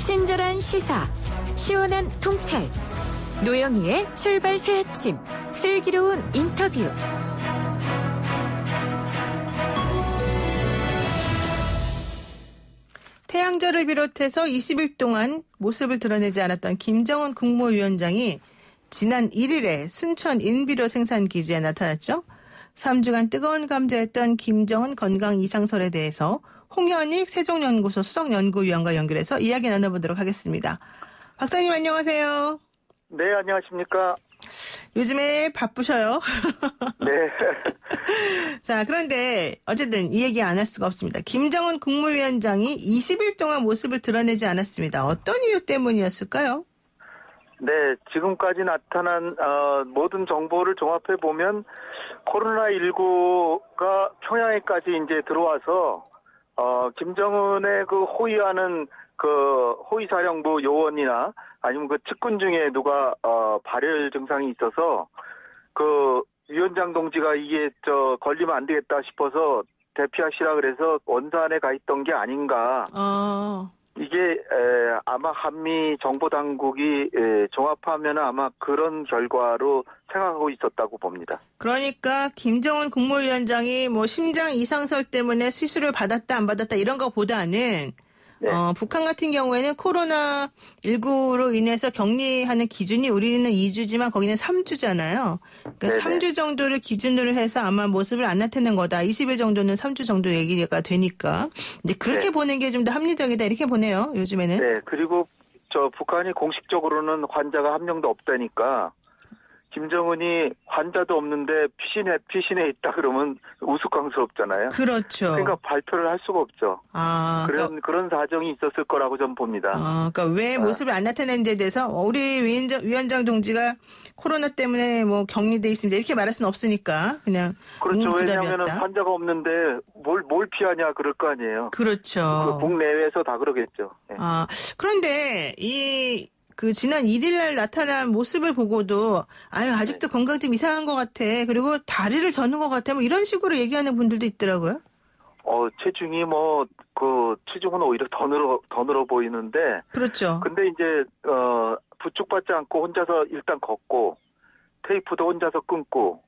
친절한 시사, 시원한 통찰, 노영희의 출발 새 아침, 슬기로운 인터뷰. 태양절을 비롯해서 20일 동안 모습을 드러내지 않았던 김정은 국무위원장이 지난 1일에 순천 인비료 생산기지에 나타났죠. 3주간 뜨거운 감자였던 김정은 건강 이상설에 대해서 홍현익 세종연구소 수석연구위원과 연결해서 이야기 나눠보도록 하겠습니다. 박사님 안녕하세요. 네, 안녕하십니까. 요즘에 바쁘셔요. 네. 자, 그런데 어쨌든 이 얘기 안 할 수가 없습니다. 김정은 국무위원장이 20일 동안 모습을 드러내지 않았습니다. 어떤 이유 때문이었을까요? 네, 지금까지 나타난 모든 정보를 종합해 보면 코로나19가 평양에까지 이제 들어와서 김정은의 그 호위하는 그 호위사령부 요원이나 아니면 그 측근 중에 누가 발열 증상이 있어서 그 위원장 동지가 이게 걸리면 안 되겠다 싶어서 대피하시라 그래서 원산에 가 있던 게 아닌가. 이게 아마 한미 정보당국이 종합하면 아마 그런 결과로 생각하고 있었다고 봅니다. 그러니까 김정은 국무위원장이 뭐 심장 이상설 때문에 시술을 받았다 안 받았다 이런 것보다는 네. 북한 같은 경우에는 코로나19로 인해서 격리하는 기준이 우리는 2주지만 거기는 3주잖아요. 그러니까 네네. 3주 정도를 기준으로 해서 아마 모습을 안 나타낸 거다. 20일 정도는 3주 정도 얘기가 되니까. 이제 그렇게 네. 보는 게 좀 더 합리적이다. 이렇게 보네요. 요즘에는. 네. 그리고 북한이 공식적으로는 환자가 한 명도 없다니까 김정은이 환자도 없는데 피신해 있다 그러면 우스꽝스럽잖아요. 그렇죠. 그러니까 발표를 할 수가 없죠. 그런 사정이 있었을 거라고 저는 봅니다. 그러니까 왜 모습을 안 나타내는지에 대해서 우리 위원장 동지가 코로나 때문에 뭐 격리돼 있습니다. 이렇게 말할 수는 없으니까 그냥 그렇죠. 왜냐하면 환자가 없는데 뭘 피하냐 그럴 거 아니에요. 그렇죠. 국내외에서 다 그러겠죠. 네. 그런데 그 지난 1일 날 나타난 모습을 보고도 아직도 네. 건강 좀 이상한 것 같아. 그리고 다리를 저는 것 같아. 뭐 이런 식으로 얘기하는 분들도 있더라고요. 체중이 체중은 오히려 더 늘어 보이는데. 그렇죠. 근데 이제 부축받지 않고 혼자서 일단 걷고 테이프도 혼자서 끊고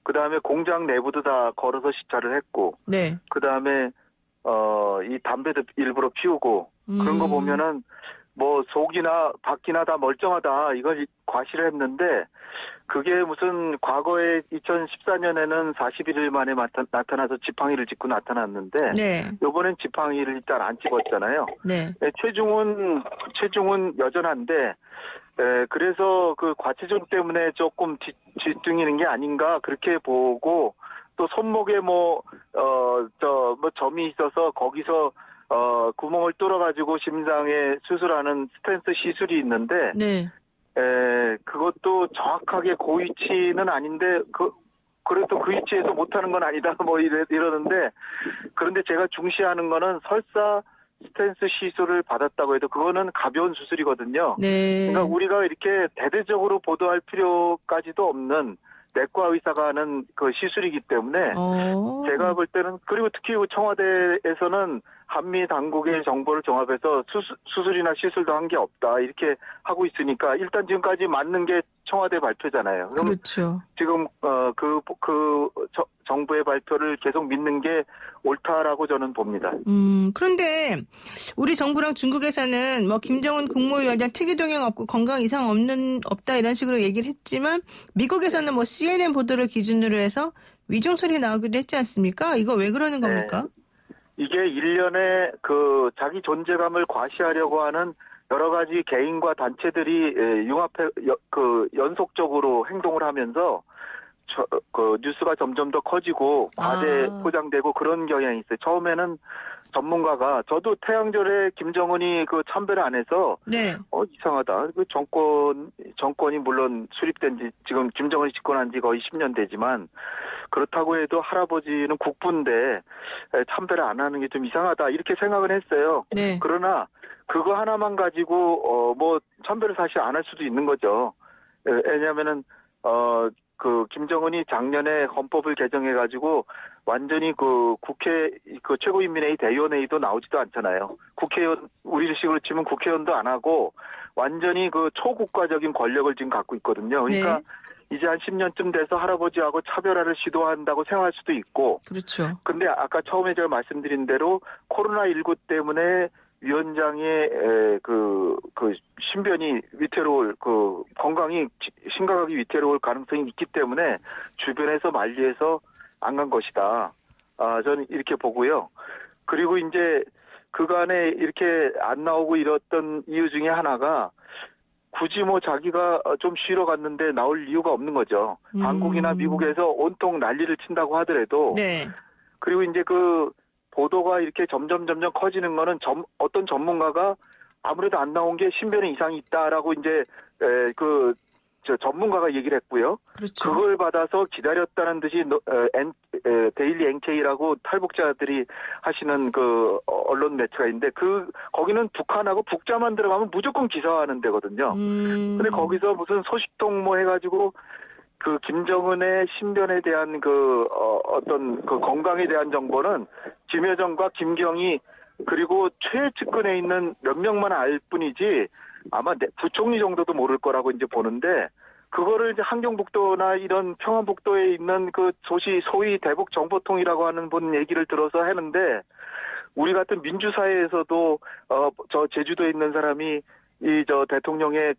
그다음에 공장 내부도 다 걸어서 시찰을 했고. 네. 그다음에 이 담배도 일부러 피우고 그런 거 보면은 뭐 속이나 밖이나 다 멀쩡하다 이걸 과시를 했는데 그게 무슨 과거에 2014년에는 41일 만에 나타나서 지팡이를 짚고 나타났는데 네. 이번엔 지팡이를 일단 안 찍었잖아요. 네. 체중은 여전한데 그래서 그 과체중 때문에 조금 뒤뚱이는 게 아닌가 그렇게 보고 또 손목에 점이 있어서 거기서 구멍을 뚫어가지고 심장에 수술하는 스텐스 시술이 있는데, 네. 그것도 정확하게 그 위치는 아닌데, 그래도 그 위치에서 못하는 건 아니다, 이러는데, 그런데 제가 중시하는 거는 설사 스텐스 시술을 받았다고 해도 그거는 가벼운 수술이거든요. 네. 그러니까 우리가 이렇게 대대적으로 보도할 필요까지도 없는 내과 의사가 하는 그 시술이기 때문에 제가 볼 때는 그리고 특히 청와대에서는 한미 당국의 정보를 종합해서 수술이나 시술도 한 게 없다 이렇게 하고 있으니까 일단 지금까지 맞는 게 청와대 발표잖아요. 그럼 그렇죠. 지금 정부의 발표를 계속 믿는 게 옳다라고 저는 봅니다. 그런데 우리 정부랑 중국에서는 뭐 김정은 국무위원장 특이 동행 없고 건강 이상 없다 이런 식으로 얘기를 했지만 미국에서는 뭐 CNN 보도를 기준으로 해서 위중 소리 나오기도 했지 않습니까? 이거 왜 그러는 겁니까? 이게 일련의 자기 존재감을 과시하려고 하는 여러 가지 개인과 단체들이 연속적으로 행동을 하면서 뉴스가 점점 더 커지고 과대 포장되고 그런 경향이 있어요. 처음에는 전문가가 저도 태양절에 김정은이 참배를 안 해서 네. 이상하다. 정권이 물론 수립된 지 지금 김정은이 집권한 지 거의 10년 되지만 그렇다고 해도 할아버지는 국부인데 참배를 안 하는 게 좀 이상하다 이렇게 생각을 했어요. 네. 그러나 그거 하나만 가지고 참배를 사실 안 할 수도 있는 거죠. 왜냐하면은 그 김정은이 작년에 헌법을 개정해가지고 완전히 그 국회 그 최고인민회의 대의원회의도 나오지도 않잖아요. 국회의원 우리식으로 치면 국회의원도 안 하고 완전히 그 초국가적인 권력을 지금 갖고 있거든요. 그러니까 네. 이제 한 10년쯤 돼서 할아버지하고 차별화를 시도한다고 생각할 수도 있고. 그렇죠. 근데 아까 처음에 제가 말씀드린 대로 코로나19 때문에 위원장의 그 신변이 위태로울 그 건강이 심각하게 위태로울 가능성이 있기 때문에 주변에서 만리해서 안 간 것이다. 저는 이렇게 보고요. 그리고 이제 그간에 이렇게 안 나오고 이랬던 이유 중에 하나가 굳이 뭐 자기가 좀 쉬러 갔는데 나올 이유가 없는 거죠. 한국이나 미국에서 온통 난리를 친다고 하더라도. 네. 그리고 이제 그 보도가 이렇게 점점 커지는 거는 어떤 전문가가 아무래도 안 나온 게 신변에 이상이 있다라고 이제 전문가가 얘기를 했고요. 그렇죠. 그걸 받아서 기다렸다는 듯이 데일리 NK라고 탈북자들이 하시는 그 언론 매체가 있는데 거기는 북한하고 북자만 들어가면 무조건 기사화하는 데거든요. 근데 거기서 무슨 소식통 뭐 해가지고 그 김정은의 신변에 대한 어떤 그 건강에 대한 정보는 김여정과 김경희 그리고 최측근에 있는 몇 명만 알 뿐이지 아마 부총리 정도도 모를 거라고 이제 보는데 그거를 이제 한경북도나 이런 평안북도에 있는 그 소위 대북 정보통이라고 하는 분 얘기를 들어서 하는데 우리 같은 민주사회에서도 저 제주도에 있는 사람이 대통령의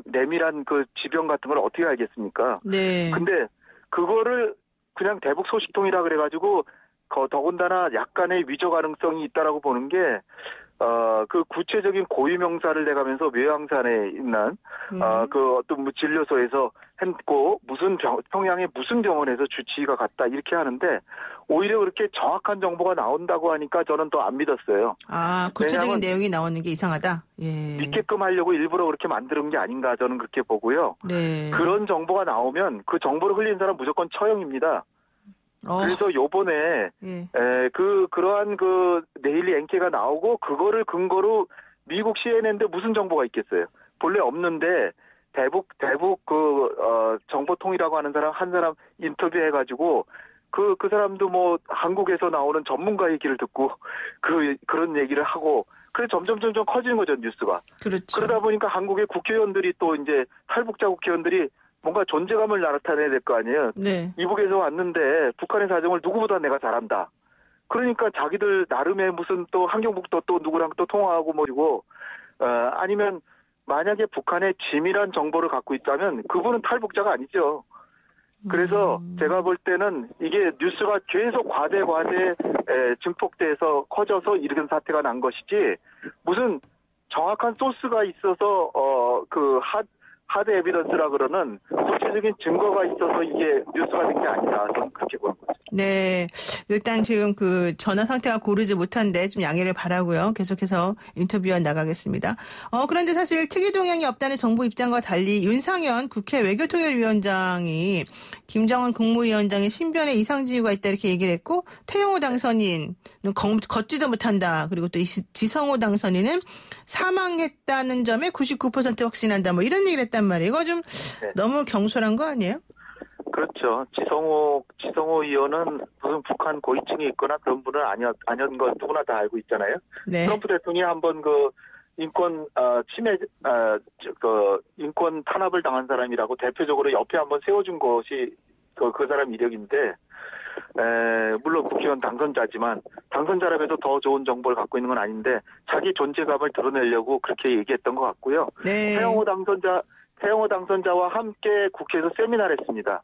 내밀한 그 지병 같은 걸 어떻게 알겠습니까? 네. 근데 그거를 그냥 대북 소식통이라 그래가지고 더군다나 약간의 위조 가능성이 있다라고 보는 게 그 구체적인 고유명사를 내가면서 묘양산에 있는 그 어떤 진료소에서 했고 평양의 무슨 병원에서 주치의가 갔다 이렇게 하는데 오히려 그렇게 정확한 정보가 나온다고 하니까 저는 더 안 믿었어요. 구체적인 내용이 나오는 게 이상하다. 예. 믿게끔 하려고 일부러 그렇게 만드는 게 아닌가 저는 그렇게 보고요. 네. 그런 정보가 나오면 그 정보를 흘린 사람 무조건 처형입니다. 그래서 요번에 그러한 그 데일리 NK가 나오고 그거를 근거로 미국 CNN인데 무슨 정보가 있겠어요? 본래 없는데 대북 정보통이라고 하는 한 사람 인터뷰해가지고 그 사람도 뭐 한국에서 나오는 전문가 얘기를 듣고 그런 얘기를 하고 그래 점점 커지는 거죠 뉴스가. 그렇죠. 그러다 보니까 한국의 국회의원들이 또 이제 탈북자 국회의원들이 뭔가 존재감을 나타내야 될 거 아니에요. 네. 이북에서 왔는데 북한의 사정을 누구보다 내가 잘한다. 그러니까 자기들 나름의 무슨 또 한경북도 또 누구랑 또 통화하고 뭐리고 아니면 만약에 북한의 짐이란 정보를 갖고 있다면 그분은 탈북자가 아니죠. 그래서 제가 볼 때는 이게 뉴스가 계속 과대 증폭돼서 커져서 이런 사태가 난 것이지 무슨 정확한 소스가 있어서 하드 에비던스라 그러는 구체적인 증거가 있어서 이게 뉴스가 된 게 아니다. 저는 그렇게 보는 거죠. 네. 일단 지금 그 전화 상태가 고르지 못한데 좀 양해를 바라고요. 계속해서 인터뷰해 나가겠습니다. 그런데 사실 특이 동향이 없다는 정부 입장과 달리 윤상현 국회 외교통일위원장이 김정은 국무위원장의 신변에 이상 징후가 있다 이렇게 얘기를 했고 태영호 당선인은 걷지도 못한다. 그리고 또 지성호 당선인은 사망했다는 점에 99% 확신한다. 뭐 이런 얘기를 했단 말이에요. 이거 좀 너무 경솔한 거 아니에요? 그렇죠. 지성호 의원은 무슨 북한 고위층이 있거나 그런 분은 아니었던 건 누구나 다 알고 있잖아요. 네. 트럼프 대통령이 한번 인권 인권 탄압을 당한 사람이라고 대표적으로 옆에 한번 세워준 것이 그 사람 이력인데 물론 국회의원 당선자지만 당선자라 해도 더 좋은 정보를 갖고 있는 건 아닌데 자기 존재감을 드러내려고 그렇게 얘기했던 것 같고요. 네. 태영호 당선자와 함께 국회에서 세미나를 했습니다.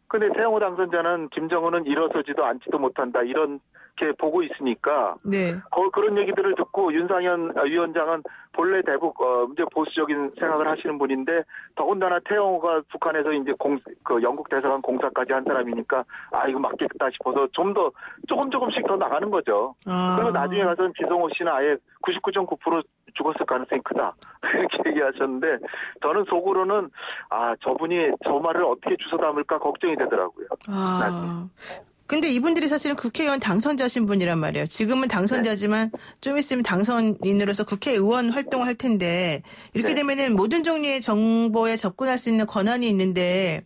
근데 태영호 당선자는 김정은은 일어서지도 앉지도 못한다 이렇게 보고 있으니까 네. 그런 얘기들을 듣고 윤상현 위원장은 본래 대북 이제 보수적인 생각을 하시는 분인데 더군다나 태영호가 북한에서 이제 영국 대사관 공사까지 한 사람이니까 이거 맞겠다 싶어서 조금씩 더 나가는 거죠. 그리고 나중에 가서는 지성호 씨는 아예 99.9% 죽었을 가능성이 크다 이렇게 얘기하셨는데 저는 속으로는 저분이 저 말을 어떻게 주워 담을까 걱정이 되더라고요. 근데 이분들이 사실은 국회의원 당선자신 분이란 말이에요. 지금은 당선자지만 좀 있으면 당선인으로서 국회의원 활동을 할 텐데 이렇게 되면은 모든 종류의 정보에 접근할 수 있는 권한이 있는데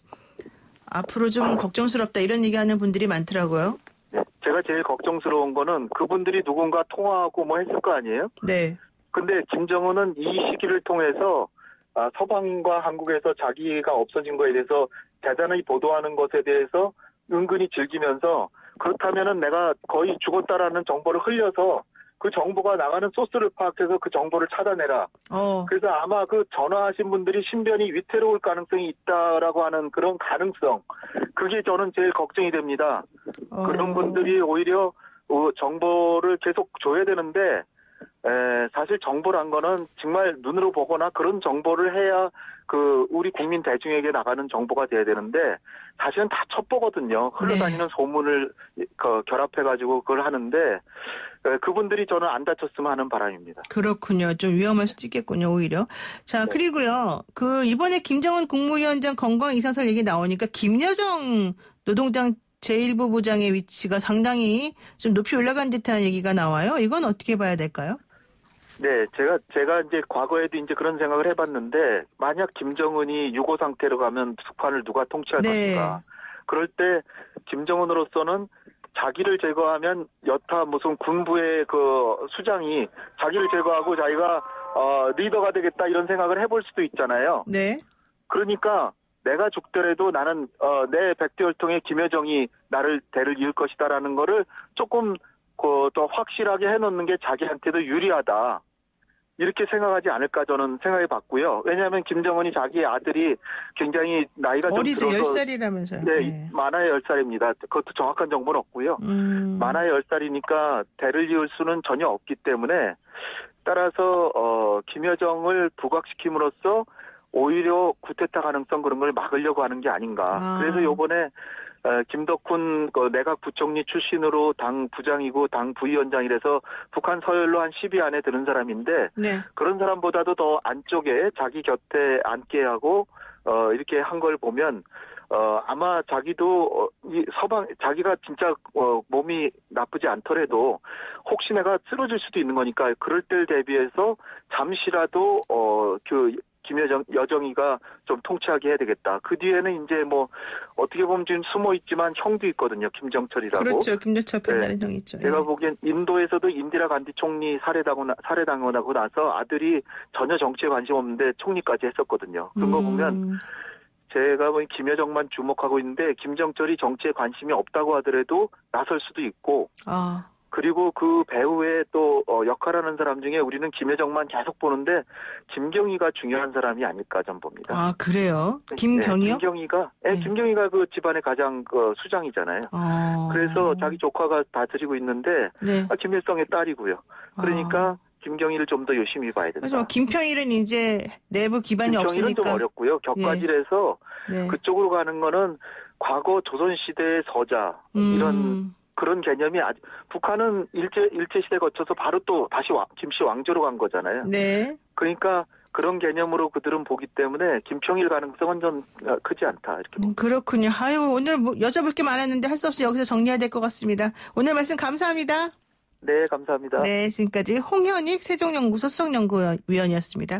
앞으로 좀 걱정스럽다 이런 얘기하는 분들이 많더라고요. 네, 제가 제일 걱정스러운 거는 그분들이 누군가 통화하고 뭐 했을 거 아니에요? 네. 근데 김정은은 이 시기를 통해서 서방과 한국에서 자기가 없어진 거에 대해서 대단히 보도하는 것에 대해서 은근히 즐기면서 그렇다면은 내가 거의 죽었다라는 정보를 흘려서 그 정보가 나가는 소스를 파악해서 그 정보를 찾아내라. 그래서 아마 그 전화하신 분들이 신변이 위태로울 가능성이 있다라고 하는 그런 가능성. 그게 저는 제일 걱정이 됩니다. 그런 분들이 오히려 정보를 계속 줘야 되는데 사실 정보란 거는 정말 눈으로 보거나 그런 정보를 해야 그 우리 국민 대중에게 나가는 정보가 돼야 되는데 사실은 다 첩보거든요. 흘러다니는 소문을 결합해가지고 그걸 하는데 그분들이 저는 안 다쳤으면 하는 바람입니다. 그렇군요. 좀 위험할 수도 있겠군요, 오히려. 자, 그리고요. 이번에 김정은 국무위원장 건강 이상설 얘기 나오니까 김여정 노동당 제1부 부장의 위치가 상당히 좀 높이 올라간 듯한 얘기가 나와요. 이건 어떻게 봐야 될까요? 네, 제가 이제 과거에도 이제 그런 생각을 해봤는데 만약 김정은이 유고 상태로 가면 북한을 누가 통치할 것인가? 그럴 때 김정은으로서는 자기를 제거하면 여타 무슨 군부의 그 수장이 자기를 제거하고 자기가 리더가 되겠다 이런 생각을 해볼 수도 있잖아요. 네. 그러니까 내가 죽더라도 나는 내 백대혈통의 김여정이 나를 대를 이을 것이다라는 거를 조금 더 확실하게 해놓는 게 자기한테도 유리하다. 이렇게 생각하지 않을까 저는 생각해 봤고요. 왜냐하면 김정은이 자기 아들이 굉장히 나이가 좀 어리죠. 들어서 10살이라면서요. 네, 만화의 10살입니다. 그것도 정확한 정보는 없고요. 만화의 10살이니까 대를 이을 수는 전혀 없기 때문에 따라서 김여정을 부각시킴으로써 오히려 쿠데타 가능성 그런 걸 막으려고 하는 게 아닌가. 그래서 요번에 김덕훈 내각 부총리 출신으로 당 부장이고 당 부위원장이라서 북한 서열로 한 10위 안에 드는 사람인데 그런 사람보다도 더 안쪽에 자기 곁에 앉게 하고 이렇게 한 걸 보면 아마 자기도 자기가 진짜 몸이 나쁘지 않더라도 혹시 내가 쓰러질 수도 있는 거니까 그럴 때를 대비해서 잠시라도 여정이가 좀 통치하게 해야 되겠다. 그 뒤에는 이제 뭐 어떻게 보면 지금 숨어 있지만 형도 있거든요. 김정철이라고. 그렇죠. 김정철 편다는 형이 있죠. 제가 보기엔 인도에서도 인디라 간디 총리 살해당하고 나서 아들이 전혀 정치에 관심 없는데 총리까지 했었거든요. 그런 거 보면 제가 보기엔 김여정만 주목하고 있는데 김정철이 정치에 관심이 없다고 하더라도 나설 수도 있고 그리고 그 배후에 또 역할하는 사람 중에 우리는 김여정만 계속 보는데 김경희가 중요한 사람이 아닐까 전 봅니다. 아, 그래요? 김경희요? 김경희가 그 집안의 가장 수장이잖아요. 그래서 자기 조카가 다스리고 있는데 김일성의 딸이고요. 그러니까 김경희를 좀 더 열심히 봐야 된다. 그래서 김평일은 이제 내부 기반이 없으니까. 김평일은 좀 어렵고요. 격가질해서 그쪽으로 가는 거는 과거 조선시대의 서자 이런 그런 개념이 북한은 일제시대 거쳐서 바로 또 다시 김씨 왕조로 간 거잖아요. 네. 그러니까 그런 개념으로 그들은 보기 때문에 김평일 가능성은 좀 크지 않다. 이렇게 봅니다. 그렇군요. 아유, 오늘 뭐 여쭤볼 게 많았는데 할 수 없이 여기서 정리해야 될 것 같습니다. 오늘 말씀 감사합니다. 네, 감사합니다. 네, 지금까지 홍현익 세종연구소 수석연구위원이었습니다.